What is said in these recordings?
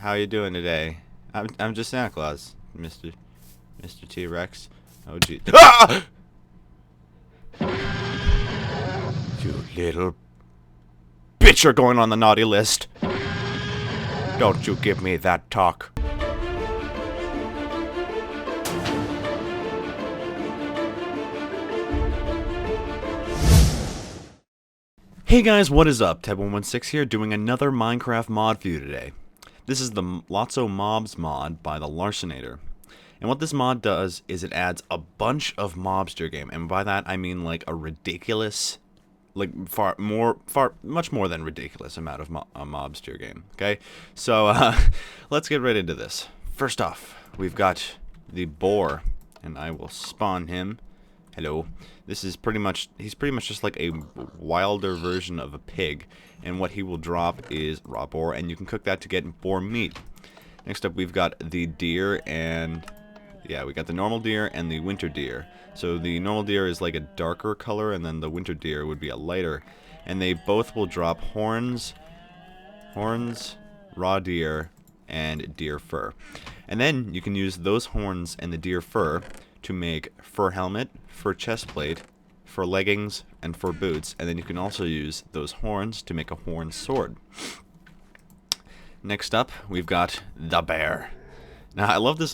How you doing today? I'm just Santa Claus, Mr. T-Rex. Oh gee. Ah! You little bitch, you're going on the naughty list. Don't you give me that talk. Hey guys, what is up? Ted116 here, doing another Minecraft mod for you today. This is the Lotso Mobs mod by the Larcenator. And what this mod does is it adds a bunch of mobs to your game. And by that I mean like a ridiculous, like much more than ridiculous amount of mobs to your game. Okay, so let's get right into this. First off, we've got the boar, and I will spawn him. Hello. This is he's pretty much just like a wilder version of a pig, and what he will drop is raw boar, and you can cook that to get boar meat. Next up, we've got the deer, and yeah, we got the normal deer and the winter deer. So the normal deer is like a darker color, and then the winter deer would be a lighter, and they both will drop horns, raw deer, and deer fur. And then you can use those horns and the deer fur to make fur helmet, fur chest plate, fur leggings, and fur boots, and then you can also use those horns to make a horn sword. Next up, we've got the bear. Now I love this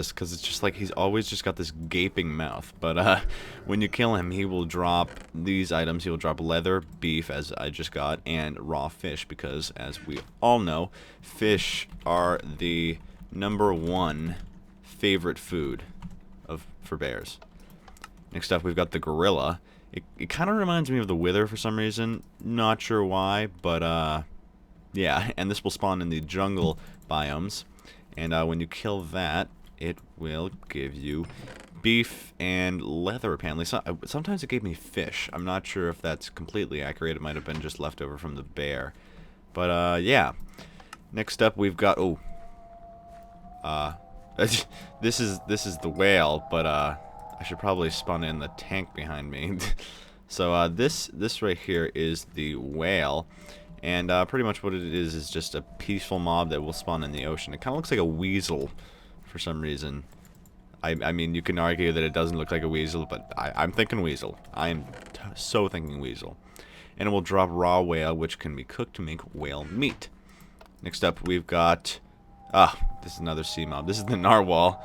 because it's just like he's always just got this gaping mouth, but when you kill him, he will drop these items. He will drop leather, beef, as I just got, and raw fish, because as we all know, fish are the #1 favorite food for bears. Next up, we've got the gorilla. It kind of reminds me of the wither for some reason. Not sure why, but yeah. And this will spawn in the jungle biomes. And when you kill that, it will give you beef and leather, apparently. Sometimes it gave me fish. I'm not sure if that's completely accurate. It might have been just leftover from the bear. But yeah. Next up, we've got this is the whale, but I should probably spawn in the tank behind me. So this right here is the whale, and pretty much what it is just a peaceful mob that will spawn in the ocean. It kind of looks like a weasel for some reason. I mean, you can argue that it doesn't look like a weasel, but I'm thinking weasel. I am so thinking weasel. And it will drop raw whale, which can be cooked to make whale meat. Next up, we've got this is another sea mob. This is the Narwhal.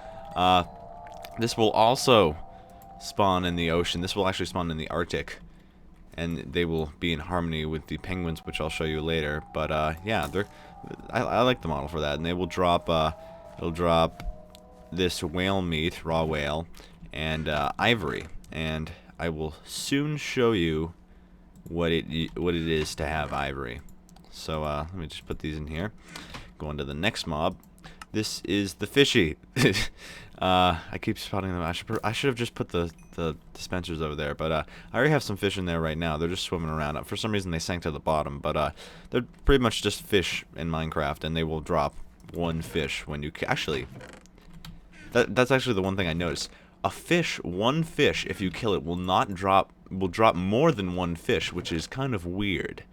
This will also spawn in the ocean. This will actually spawn in the Arctic, and they will be in harmony with the penguins, which I'll show you later. But yeah, I like the model for that. And they will drop it'll drop this whale meat, raw whale, and ivory. And I will soon show you what it is to have ivory. So let me just put these in here. Go on to the next mob. This is the Fishy. I keep spotting them. I should have just put the dispensers over there, but I already have some fish in there right now. They're just swimming around. For some reason, they sank to the bottom, but they're pretty much just fish in Minecraft, and they will drop one fish when you actually. That's actually the one thing I noticed. One fish, if you kill it, will drop more than one fish, which is kind of weird.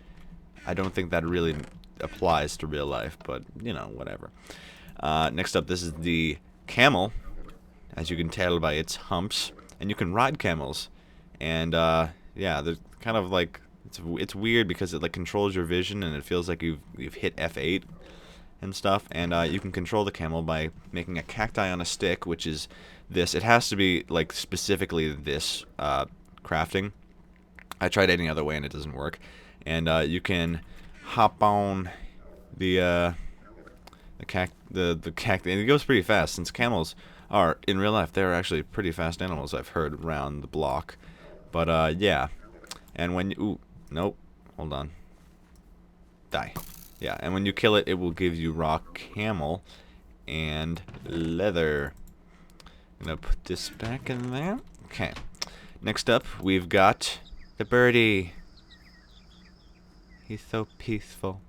I don't think that really applies to real life, but you know, whatever. Next up, this is the camel, as you can tell by its humps, and you can ride camels, and yeah, they're kind of like it's weird because it like controls your vision, and it feels like you've hit F8 and stuff, and you can control the camel by making a cacti on a stick, which is this. It has to be like specifically this crafting. I tried any other way and it doesn't work, and you can hop on the cacti, and it goes pretty fast, since camels are, in real life, they're actually pretty fast animals, I've heard, around the block. But, yeah. And when you... Ooh, nope. Hold on. Die. Yeah, and when you kill it, it will give you raw camel and leather. I'm gonna put this back in there. Okay. Next up, we've got the birdie. He's so peaceful.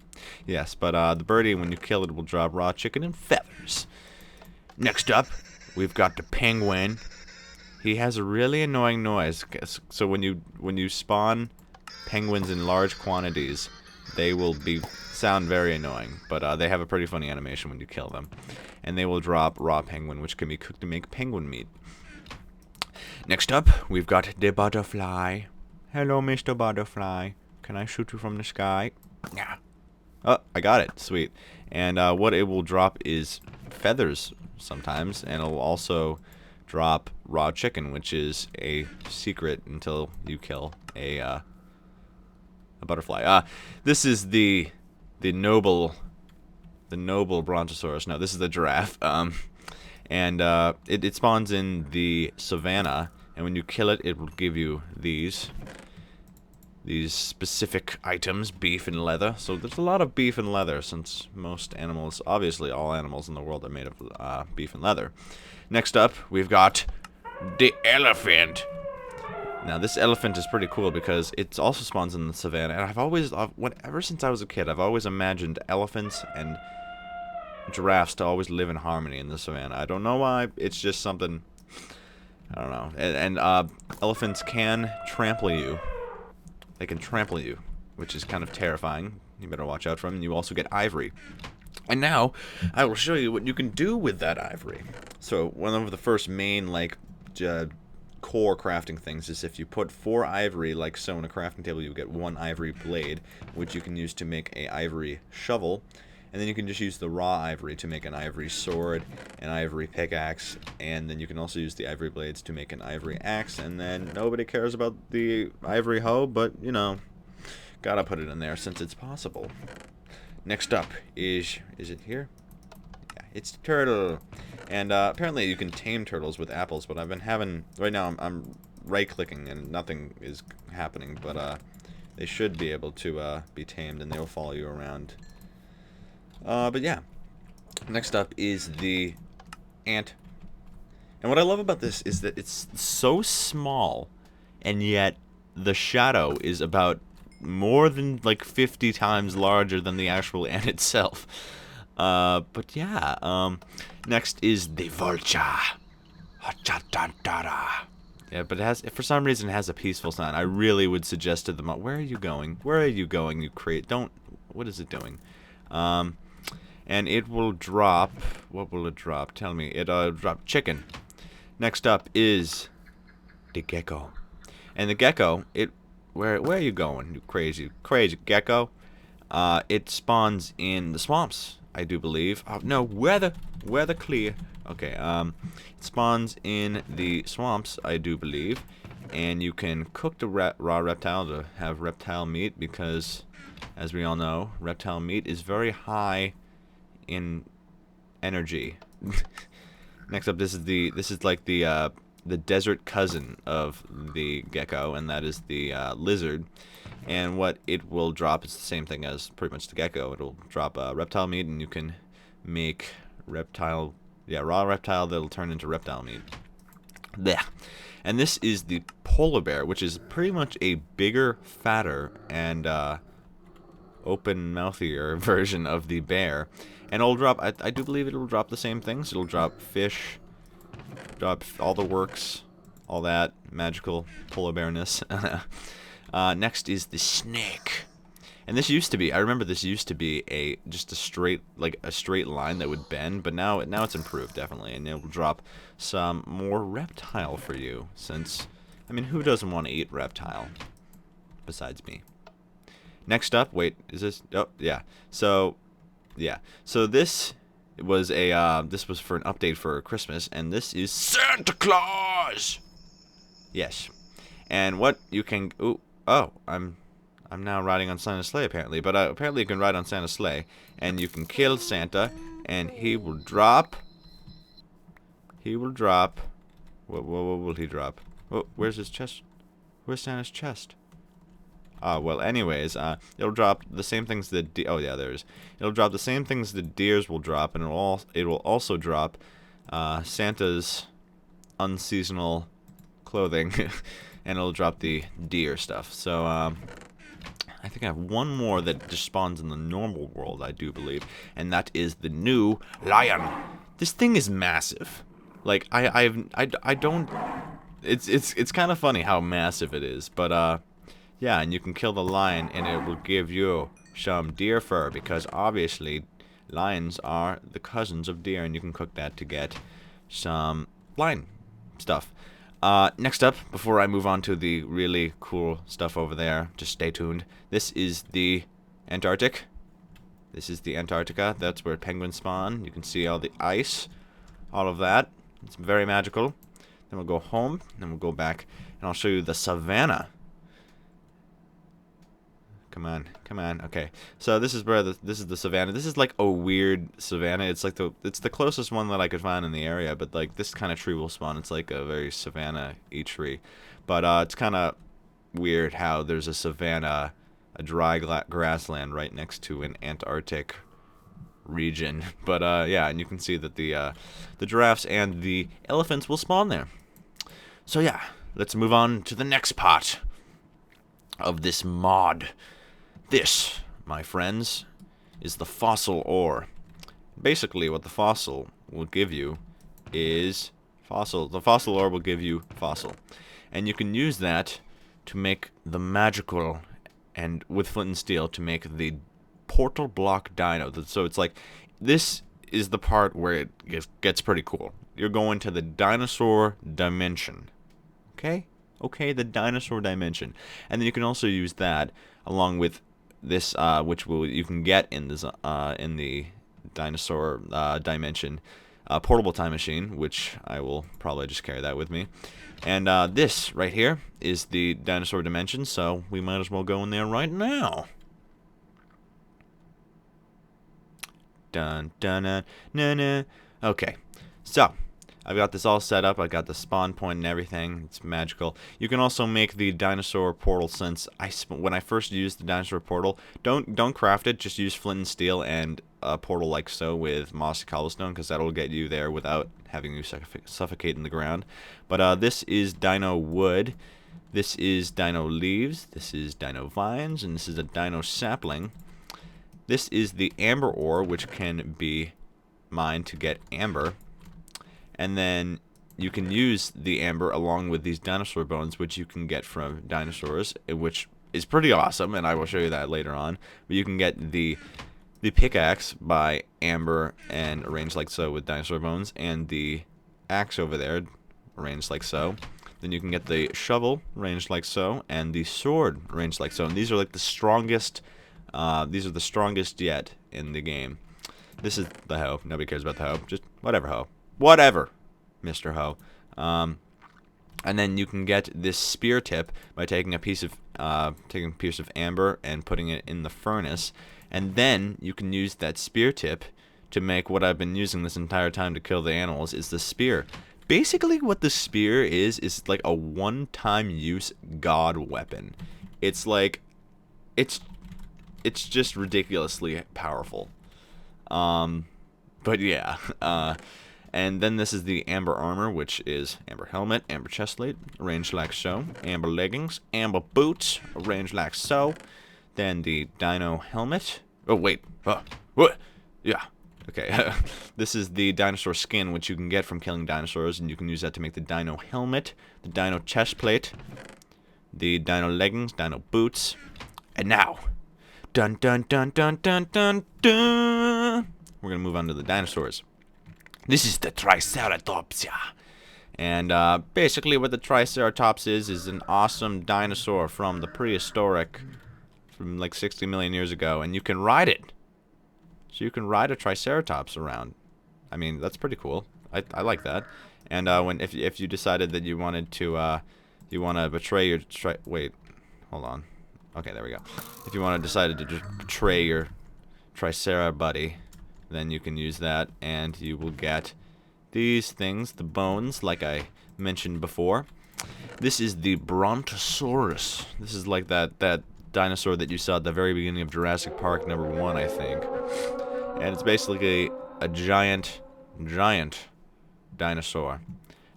Yes, but the birdie, when you kill it, will drop raw chicken and feathers. Next up, we've got the penguin. He has a really annoying noise. So when you spawn penguins in large quantities, they will sound very annoying, but they have a pretty funny animation when you kill them. And they will drop raw penguin, which can be cooked to make penguin meat. Next up, we've got the butterfly. Hello, Mr. Butterfly. Can I shoot you from the sky? Yeah. Oh, I got it. Sweet. And what it will drop is feathers sometimes, and it'll also drop raw chicken, which is a secret until you kill a butterfly. This is the noble Brontosaurus. No, this is the giraffe. And it spawns in the Savannah, and when you kill it, it will give you these specific items, beef and leather. So there's a lot of beef and leather, since most animals, obviously all animals in the world, are made of beef and leather. Next up, we've got the elephant. Now this elephant is pretty cool because it also spawns in the savannah, and ever since I was a kid, I've always imagined elephants and giraffes to always live in harmony in the savannah. I don't know why. It's just something. I don't know. And elephants can trample you. They can trample you, which is kind of terrifying. You better watch out for them. You also get ivory. And now, I will show you what you can do with that ivory. So, one of the first main, core crafting things is if you put 4 ivory, like so, in a crafting table, you get 1 ivory blade, which you can use to make a ivory shovel. And then you can just use the raw ivory to make an ivory sword, an ivory pickaxe, and then you can also use the ivory blades to make an ivory axe, and then nobody cares about the ivory hoe, but, you know, gotta put it in there since it's possible. Next up is it here? Yeah, it's the turtle. And apparently you can tame turtles with apples, but I've been having, right now I'm right-clicking and nothing is happening, but they should be able to be tamed, and they'll follow you around. But yeah, next up is the ant. And what I love about this is that it's so small, and yet the shadow is about more than like 50 times larger than the actual ant itself. But yeah, next is the vulture. Yeah, but it has, for some reason, it has a peaceful sound. I really would suggest to them, where are you going? Where are you going, you what is it doing? And it will drop, what will it drop? Tell me. It'll drop chicken. Next up is the gecko. And the gecko, where are you going, you crazy gecko? It spawns in the swamps, I do believe. Oh, no, weather clear. Okay, it spawns in the swamps, I do believe. And you can cook the raw reptile to have reptile meat because, as we all know, reptile meat is very high in energy. Next up, this is like the desert cousin of the gecko, and that is the lizard. And what it will drop is the same thing as pretty much the gecko. It'll drop reptile meat, and you can make raw reptile that'll turn into reptile meat. Blech. And this is the polar bear, which is pretty much a bigger, fatter, and open-mouthier version of the bear. And it'll drop, I do believe it'll drop the same things. It'll drop fish, drop all the works, all that magical polar bearness. Next is the snake. And this used to be, I remember this used to be just a straight line that would bend, but now it's improved, definitely. And it will drop some more reptile for you, since, I mean, who doesn't want to eat reptile? Besides me. Next up, wait, is this, oh, yeah. So, yeah. So this was this was for an update for Christmas, and this is Santa Claus! Yes. And what you can, I'm now riding on Santa's sleigh, apparently. But apparently you can ride on Santa's sleigh, and you can kill Santa, and he will drop. What will he drop? Oh, where's his chest? Where's Santa's chest? Well, anyways, it'll drop the same things that oh yeah, there is. It'll drop the same things that deers will drop, and it will also drop Santa's unseasonal clothing, and it'll drop the deer stuff. So I think I have one more that just spawns in the normal world, I do believe, and that is the new lion. This thing is massive. Like I don't. It's kind of funny how massive it is, but yeah, and you can kill the lion, and it will give you some deer fur, because obviously lions are the cousins of deer, and you can cook that to get some lion stuff. Next up, before I move on to the really cool stuff over there, just stay tuned. This is the Antarctic. This is the Antarctica. That's where penguins spawn. You can see all the ice, all of that. It's very magical. Then we'll go home, then we'll go back, and I'll show you the Savannah. Come on, come on. Okay, so this is where this is the Savannah. This is like a weird Savannah. It's like it's the closest one that I could find in the area. But like this kind of tree will spawn. It's like a very Savannah-y tree. But it's kind of weird how there's a Savannah, a dry grassland right next to an Antarctic region. But yeah, and you can see that the giraffes and the elephants will spawn there. So yeah, let's move on to the next part of this mod. This, my friends, is the fossil ore. Basically, what the fossil will give you is fossil. The fossil ore will give you fossil. And you can use that to make the magical, and with flint and steel, to make the portal block dino. So it's like, this is the part where it gets pretty cool. You're going to the Dinosaur Dimension. Okay? Okay, the Dinosaur Dimension. And then you can also use that along with this, which you can get in the Dinosaur Dimension portable time machine, which I will probably just carry that with me. And this right here is the Dinosaur Dimension, so we might as well go in there right now. Dun dun dun dun dun. Okay, so I've got this all set up. I got the spawn point and everything. It's magical. You can also make the dinosaur portal. Since when I first used the dinosaur portal, don't craft it. Just use flint and steel and a portal like so with mossy cobblestone, because that'll get you there without having you suffocate in the ground. But this is dino wood. This is dino leaves. This is dino vines, and this is a dino sapling. This is the amber ore, which can be mined to get amber. And then you can use the amber along with these dinosaur bones, which you can get from dinosaurs, which is pretty awesome, and I will show you that later on. But you can get the pickaxe by amber and arranged like so with dinosaur bones, and the axe over there arranged like so. Then you can get the shovel arranged like so, and the sword arranged like so. And these are like the strongest. These are the strongest yet in the game. This is the hoe. Nobody cares about the hoe. Just whatever hoe. Whatever, Mr. Ho. And then you can get this spear tip by taking a piece of amber and putting it in the furnace, and then you can use that spear tip to make what I've been using this entire time to kill the animals. Is the spear. Basically, what the spear is like a one-time use god weapon. It's like, it's just ridiculously powerful. But yeah. And then this is the amber armor, which is amber helmet, amber chestplate, arranged like so, amber leggings, amber boots, arranged like so. Then the dino helmet. Oh wait, what? Yeah. Okay. This is the dinosaur skin, which you can get from killing dinosaurs, and you can use that to make the dino helmet, the dino chestplate, the dino leggings, dino boots, and now, dun dun dun dun dun dun dun. We're gonna move on to the dinosaurs. This is the Triceratops, yeah. And basically what the Triceratops is an awesome dinosaur from the prehistoric, from like 60 million years ago, and you can ride it. So you can ride a Triceratops around. I mean, that's pretty cool. I like that. And if you decided that you wanted to, you want to betray your wait, hold on. Okay, there we go. If you decided to just betray your Triceratops buddy, then you can use that, and you will get these things, the bones, like I mentioned before. This is the Brontosaurus. This is like that dinosaur that you saw at the very beginning of Jurassic Park #1, I think. And it's basically a giant dinosaur.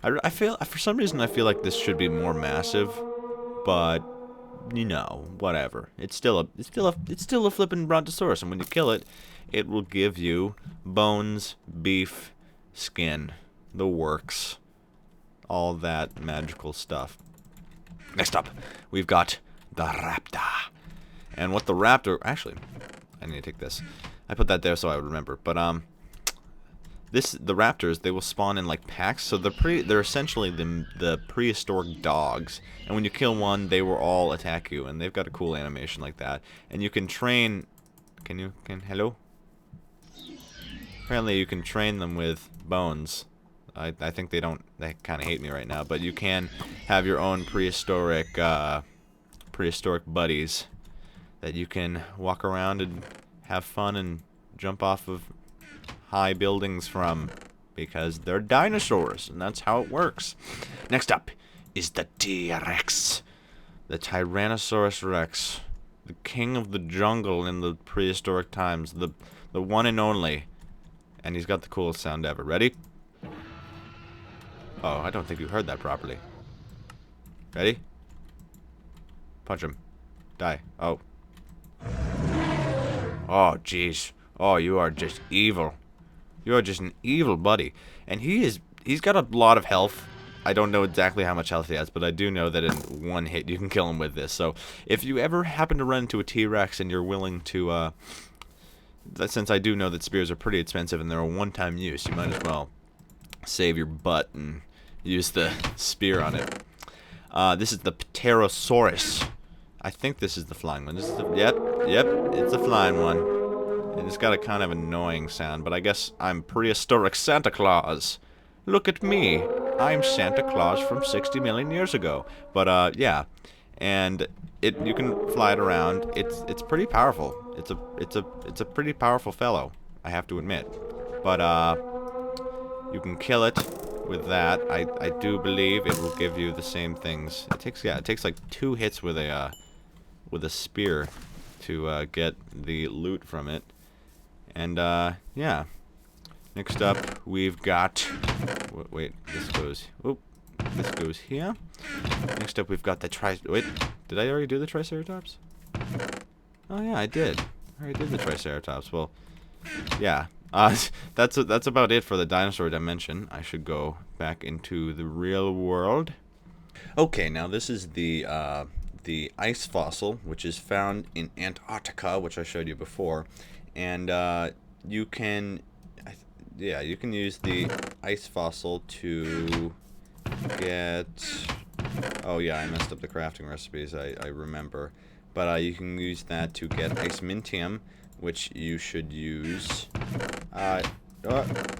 I feel, for some reason, I feel like this should be more massive, but you know, whatever. It's still a flippin' Brontosaurus, and when you kill it, it will give you bones, beef, skin, the works, all that magical stuff. Next up, we've got the Raptor. And what the raptor... Actually, I need to take this. I put that there so I would remember. But, the raptors, they will spawn in, like, packs. So they're essentially the prehistoric dogs. And when you kill one, they will all attack you. And they've got a cool animation like that. And you can train... Hello? Apparently you can train them with bones. I think they kind of hate me right now. But you can have your own prehistoric buddies that you can walk around and have fun and jump off of high buildings from, because they're dinosaurs, and that's how it works. Next up is the T-Rex, the Tyrannosaurus Rex, the king of the jungle in the prehistoric times, the one and only, and he's got the coolest sound ever. Ready? Oh, I don't think you heard that properly. Ready? Punch him. Die. Oh. Oh, jeez. Oh, you are just evil. You are just an evil buddy. And he's got a lot of health. I don't know exactly how much health he has, but I do know that in one hit you can kill him with this. So if you ever happen to run into a T-Rex and you're willing to, since I do know that spears are pretty expensive and they're a one-time use, you might as well save your butt and use the spear on it. This is the Patera Soros. I think this is the flying one. This is the, yep, it's the flying one. And it's got a kind of annoying sound, but I guess I'm prehistoric Santa Claus. Look at me. I'm Santa Claus from 60 million years ago. But yeah, and you can fly it around. It's pretty powerful. It's a pretty powerful fellow, I have to admit. But you can kill it with that. I do believe it will give you the same things. It takes like 2 hits with a spear to get the loot from it. And yeah. Next up, we've got. Wait, this goes. Oop, this goes here. Next up, we've got the Wait, did I already do the Triceratops? Oh yeah, I did. I already did the Triceratops. Well, yeah. That's about it for the Dinosaur Dimension. I should go back into the real world. Okay, now this is the ice fossil, which is found in Antarctica, which I showed you before, and you can use the ice fossil to get. Oh yeah, I messed up the crafting recipes. I remember, but you can use that to get ice mintium, which you should use.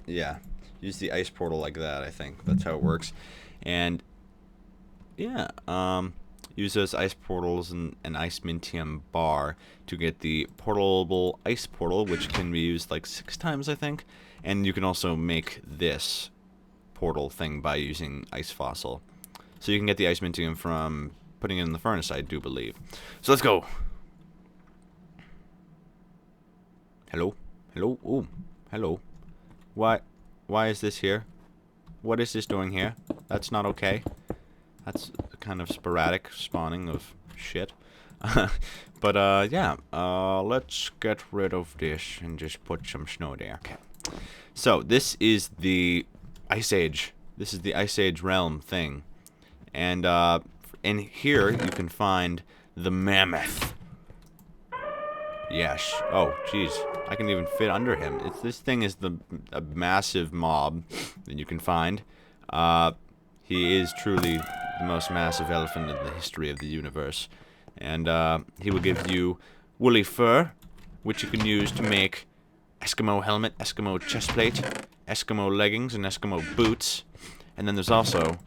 Yeah, use the ice portal like that. I think that's how it works, and yeah, use those ice portals and an ice mintium bar to get the portable ice portal, which can be used like 6 times, I think. And you can also make this portal thing by using ice fossil. So you can get the ice mintium from putting it in the furnace, I do believe. So let's go. Hello? Hello? Ooh. Hello. Why is this here? What is this doing here? That's not okay. That's kind of sporadic spawning of shit. But yeah, let's get rid of this and just put some snow there. Okay. So this is the Ice Age. This is the Ice Age realm thing. And in here you can find the mammoth. Yes. Oh, jeez. I can even fit under him. This thing is a massive mob that you can find. He is truly the most massive elephant in the history of the universe. And he will give you woolly fur, which you can use to make Eskimo helmet, Eskimo chestplate, Eskimo leggings, and Eskimo boots. And then there's also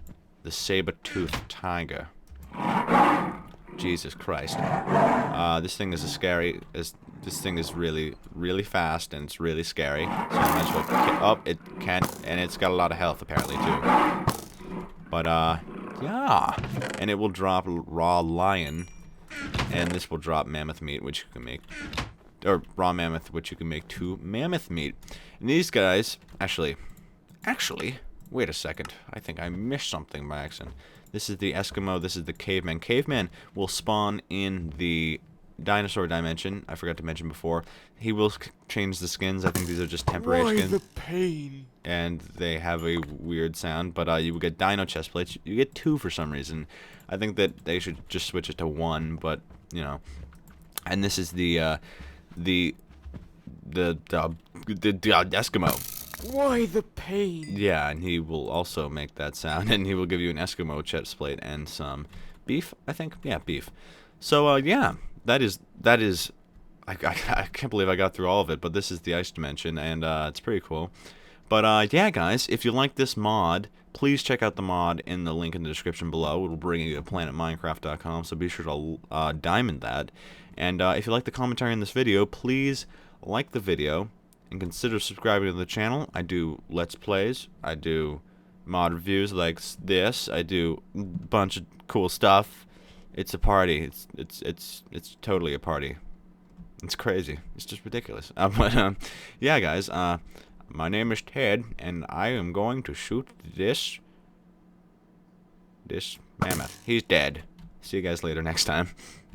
the Saber-Tooth Tiger. Jesus Christ. This thing is this thing is really, really fast, and it's really scary. So I might as well it can't, and it's got a lot of health apparently too. But yeah, and it will drop raw lion, and this will drop mammoth meat, which you can make, or raw mammoth, which you can make to mammoth meat. And these guys, actually, wait a second. I think I missed something by accident. This is the Eskimo, this is the caveman. Caveman will spawn in the Dinosaur Dimension. I forgot to mention before. He will change the skins. I think these are just temporary skins. Why the pain? And they have a weird sound, but you will get dino chest plates. You get 2 for some reason. I think that they should just switch it to 1, but, you know. And this is the Eskimo. Why the pain? Yeah, and he will also make that sound, and he will give you an Eskimo chest plate and some beef, I think. Yeah, beef. So, yeah, that is. I can't believe I got through all of it, but this is the ice dimension, and it's pretty cool. But yeah, guys, if you like this mod, please check out the mod in the link in the description below. It will bring you to planetminecraft.com, so be sure to diamond that. And if you like the commentary in this video, please like the video and consider subscribing to the channel. I do Let's Plays, I do mod reviews like this, I do a bunch of cool stuff. It's a party. It's totally a party. It's crazy. It's just ridiculous. But yeah, guys. My name is Ted, and I am going to shoot this mammoth. He's dead. See you guys later next time.